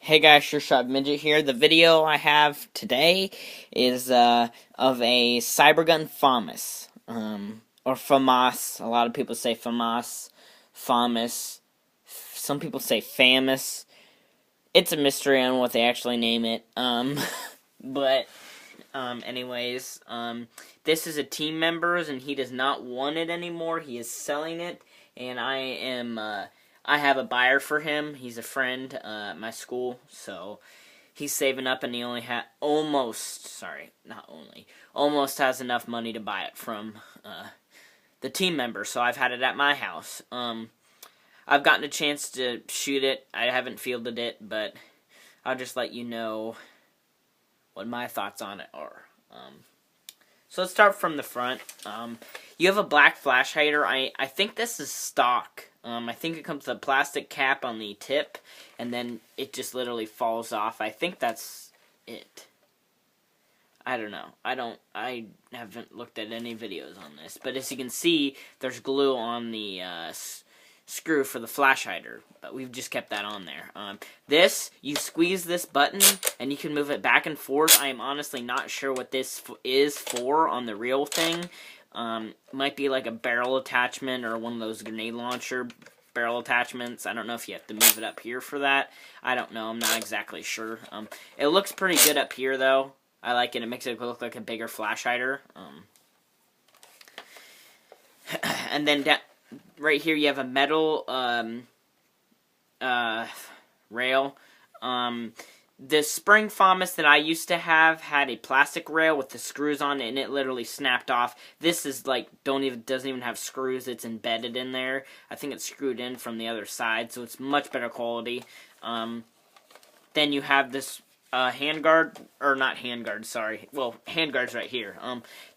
Hey guys, Sure Shot Midget here. The video I have today is of a Cybergun Famas, or Famas. A lot of people say Famas, Famas. Some people say Famas. It's a mystery on what they actually name it. But anyways, this is a team member's, and he does not want it anymore. He is selling it, and I have a buyer for him. He's a friend at my school, so he's saving up, and he only almost has enough money to buy it from the team member. So I've had it at my house. I've gotten a chance to shoot it. I haven't fielded it, but I'll just let you know what my thoughts on it are. So let's start from the front. You have a black flash hider. I think this is stock. I think it comes with a plastic cap on the tip, and then it just literally falls off. I think that's it. I don't know. I haven't looked at any videos on this, but as you can see, there's glue on the screw for the flash hider, but we've just kept that on there. You squeeze this button, and you can move it back and forth. I am honestly not sure what this is for on the real thing. Might be like a barrel attachment or one of those grenade launcher barrel attachments. I don't know if you have to move it up here for that. I don't know. I'm not exactly sure. It looks pretty good up here, though. I like it. It makes it look like a bigger flash hider. And then right here you have a metal rail. The spring Famas that I used to have had a plastic rail with the screws on it, and it literally snapped off. This is like doesn't even have screws. It's embedded in there. I think it's screwed in from the other side, so it's much better quality. Then you have this handguard, or not handguard, sorry. Well, handguard's right here.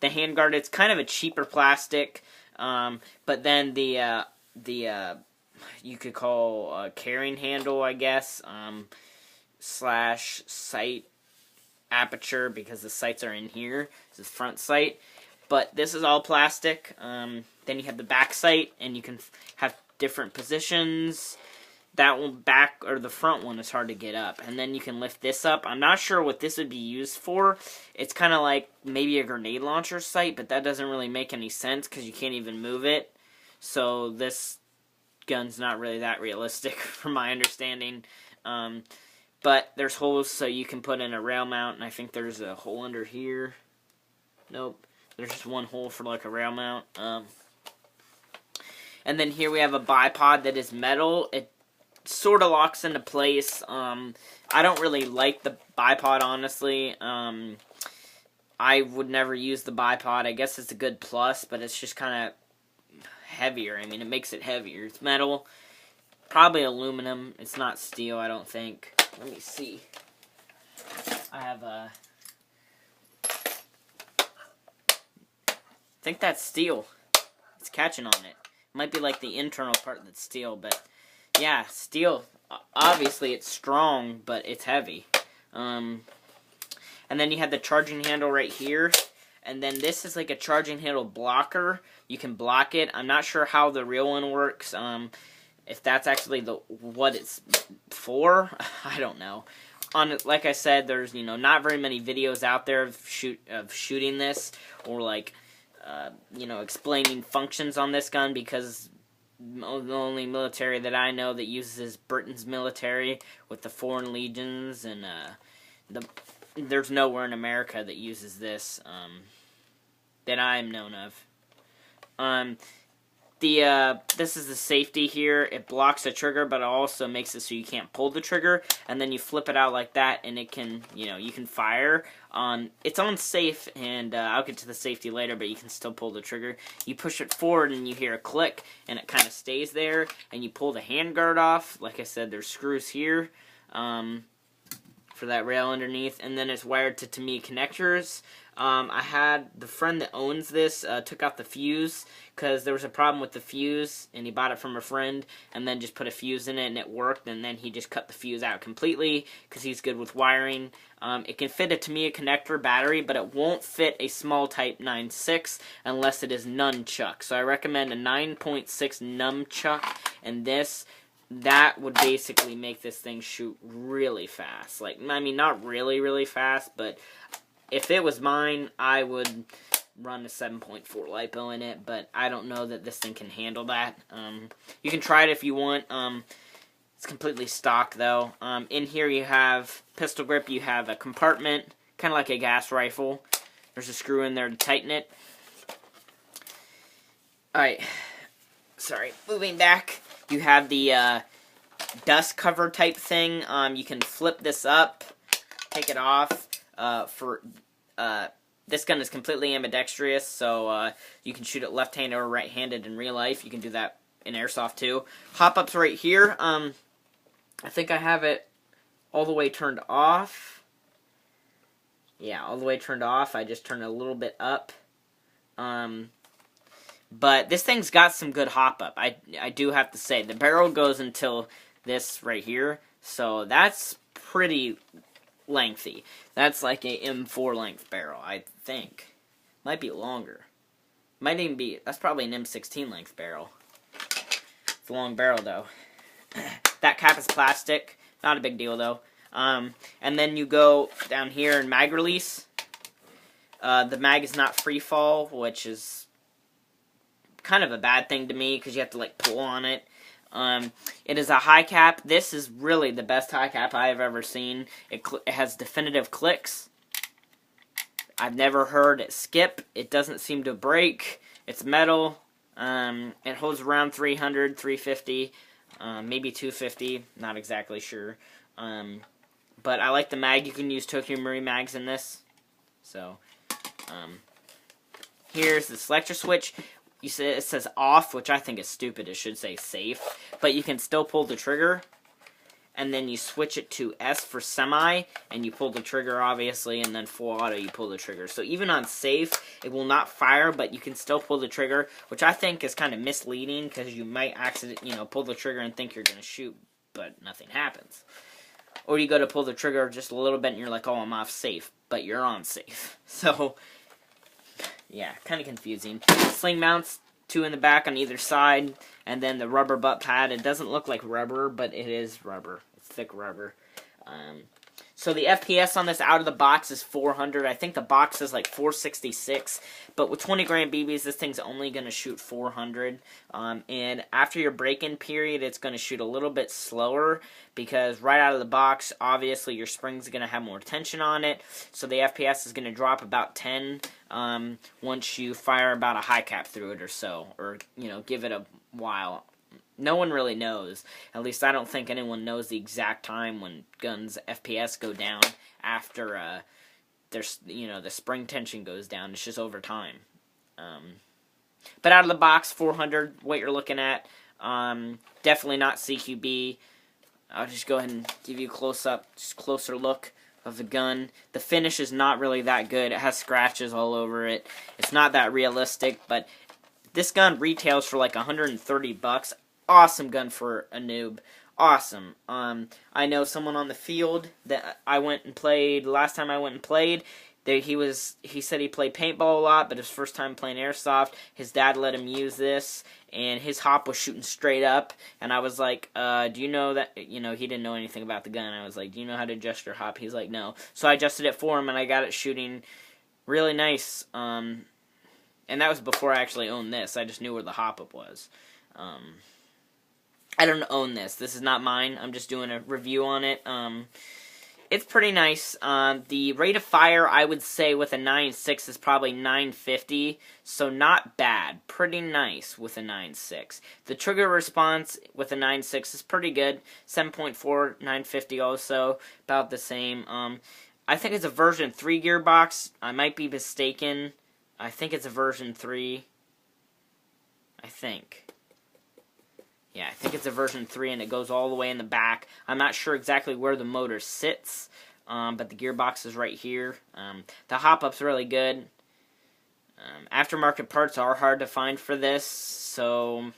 The handguard, it's kind of a cheaper plastic, but then the you could call carrying handle, I guess, slash sight aperture, because the sights are in here. This is front sight, but this is all plastic. Then you have the back sight, and you can have different positions. That one the front one is hard to get up, and then you can lift this up. I'm not sure what this would be used for. It's kind of like maybe a grenade launcher sight, but that doesn't really make any sense because you can't even move it. So this gun's not really that realistic from my understanding. But there's holes so you can put in a rail mount, and I think there's a hole under here. Nope. There's just one hole for like a rail mount. And then here we have a bipod that is metal. It sort of locks into place. I don't really like the bipod, honestly. I would never use the bipod. I guess it's a good plus, but it's just kind of heavier. I mean, it makes it heavier. It's metal. Probably aluminum. It's not steel, I don't think. Let me see. I have a... I think that's steel. It's catching on it. Might be like the internal part that's steel, but yeah, steel. Obviously, it's strong, but it's heavy. And then you have the charging handle right here. And then this is like a charging handle blocker. You can block it. I'm not sure how the real one works. If that's actually what it's for, I don't know. Like I said, there's not very many videos out there of shooting this, or like explaining functions on this gun, because the only military that I know that uses is Britain's military with the Foreign Legions, and there's nowhere in America that uses this that I am known of. This is the safety here. It blocks the trigger, but it also makes it so you can't pull the trigger, and then you flip it out like that, and it can, you can fire. It's on safe, and I'll get to the safety later, but you can still pull the trigger. You push it forward, and you hear a click, and it kind of stays there, and you pull the handguard off. Like I said, there's screws here for that rail underneath, and then it's wired to Tamiya connectors. I had the friend that owns this took out the fuse because there was a problem with the fuse, and he bought it from a friend and then just put a fuse in it, and it worked, and then he just cut the fuse out completely because he's good with wiring. It can fit a Tamiya connector battery, but it won't fit a small type 9.6 unless it is nunchuck. So I recommend a 9.6 nunchuck, and this that would basically make this thing shoot really fast. Like, I mean, not really, really fast, but if it was mine, I would run a 7.4 LiPo in it, but I don't know that this thing can handle that. You can try it if you want. It's completely stock, though. In here you have pistol grip, you have a compartment, kind of like a gas rifle. There's a screw in there to tighten it. Alright, sorry, moving back, you have the dust cover type thing. You can flip this up, take it off. This gun is completely ambidextrous, so you can shoot it left-handed or right-handed in real life. You can do that in airsoft too. Hop-up's right here. I think I have it all the way turned off. Yeah, all the way turned off. I just turned it a little bit up. But this thing's got some good hop-up. I do have to say. The barrel goes until this right here, so that's pretty lengthy. That's like a M4 length barrel, I think. Might be longer. Might even be, that's probably an M16 length barrel. It's a long barrel, though. That cap is plastic. Not a big deal, though. And then you go down here in mag release. The mag is not free fall, which is kind of a bad thing to me because you have to like pull on it. It is a high cap. This is really the best high cap I have ever seen. It has definitive clicks. I've never heard it skip. It doesn't seem to break. It's metal. It holds around 300, 350, maybe 250. Not exactly sure. But I like the mag. You can use Tokyo Marine mags in this. So, here's the selector switch. You see it says off, which I think is stupid. It should say safe. But you can still pull the trigger. And then you switch it to S for semi. And you pull the trigger, obviously. And then full auto, you pull the trigger. So even on safe, it will not fire. But you can still pull the trigger. Which I think is kind of misleading. Because you might accidentally, pull the trigger and think you're going to shoot. But nothing happens. Or you go to pull the trigger just a little bit. And you're like, oh, I'm off safe. But you're on safe. So yeah, kind of confusing. Sling mounts, 2 in the back on either side, and then the rubber butt pad. It doesn't look like rubber, but it is rubber. It's thick rubber. So the FPS on this out of the box is 400. I think the box is like 466, but with 20 gram BBs, this thing's only going to shoot 400. And after your break-in period, it's going to shoot a little bit slower because right out of the box, obviously your spring's going to have more tension on it, so the FPS is going to drop about 10 once you fire about a high cap through it or so, or give it a while. No one really knows. At least I don't think anyone knows the exact time when guns' FPS go down after there's the spring tension goes down. It's just over time. But out of the box, 400, what you're looking at. Definitely not CQB. I'll just go ahead and give you a closer look of the gun. The finish is not really that good. It has scratches all over it. It's not that realistic, but this gun retails for like $130. Awesome gun for a noob. Awesome. I know someone on the field that I went and played, last time I went and played, he said he played paintball a lot, but his first time playing airsoft, his dad let him use this, and his hop was shooting straight up, and I was like, do you know that, he didn't know anything about the gun. I was like, do you know how to adjust your hop? He's like, no. So I adjusted it for him, and I got it shooting really nice, and that was before I actually owned this. I just knew where the hop-up was. I don't own this. This is not mine. I'm just doing a review on it. It's pretty nice. The rate of fire, I would say, with a 9.6 is probably 950, so not bad. Pretty nice with a 9.6. The trigger response with a 9.6 is pretty good. 7.4, 950 also, about the same. I think it's a version 3 gearbox. I might be mistaken. I think it's a version 3. I think. Yeah, I think it's a version 3, and it goes all the way in the back. I'm not sure exactly where the motor sits, but the gearbox is right here. The hop-up's really good. Aftermarket parts are hard to find for this, so,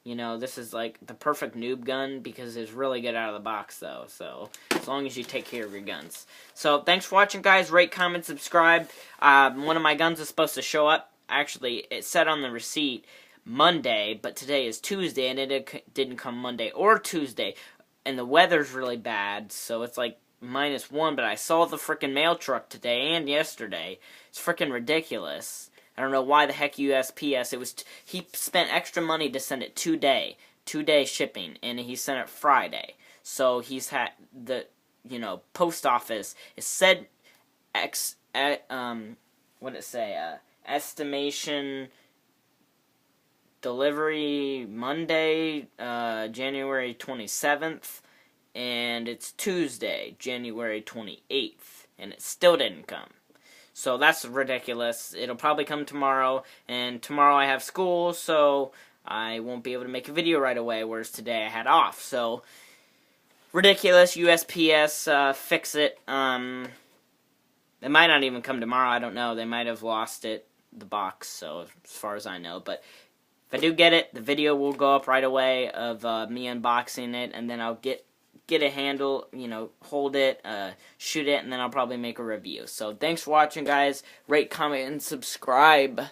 this is like the perfect noob gun because it's really good out of the box, though. So, as long as you take care of your guns. So, thanks for watching, guys. Rate, comment, subscribe. One of my guns is supposed to show up. Actually, it said on the receipt, Monday, but today is Tuesday, and it didn't come Monday or Tuesday, and the weather's really bad, so it's like -1, but I saw the frickin' mail truck today and yesterday. It's frickin' ridiculous. I don't know why the heck USPS, he spent extra money to send it 2-day shipping, and he sent it Friday. So he's had the, post office, it said, what did it say, estimation delivery Monday, January 27th, and it's Tuesday, January 28th, and it still didn't come. So that's ridiculous. It'll probably come tomorrow, and tomorrow I have school, so I won't be able to make a video right away, whereas today I had off. So, ridiculous. USPS, fix it. It might not even come tomorrow, I don't know. They might have lost the box, so as far as I know, but if I do get it, the video will go up right away of me unboxing it, and then I'll get a handle, hold it, shoot it, and then I'll probably make a review. So thanks for watching, guys. Rate, comment, and subscribe.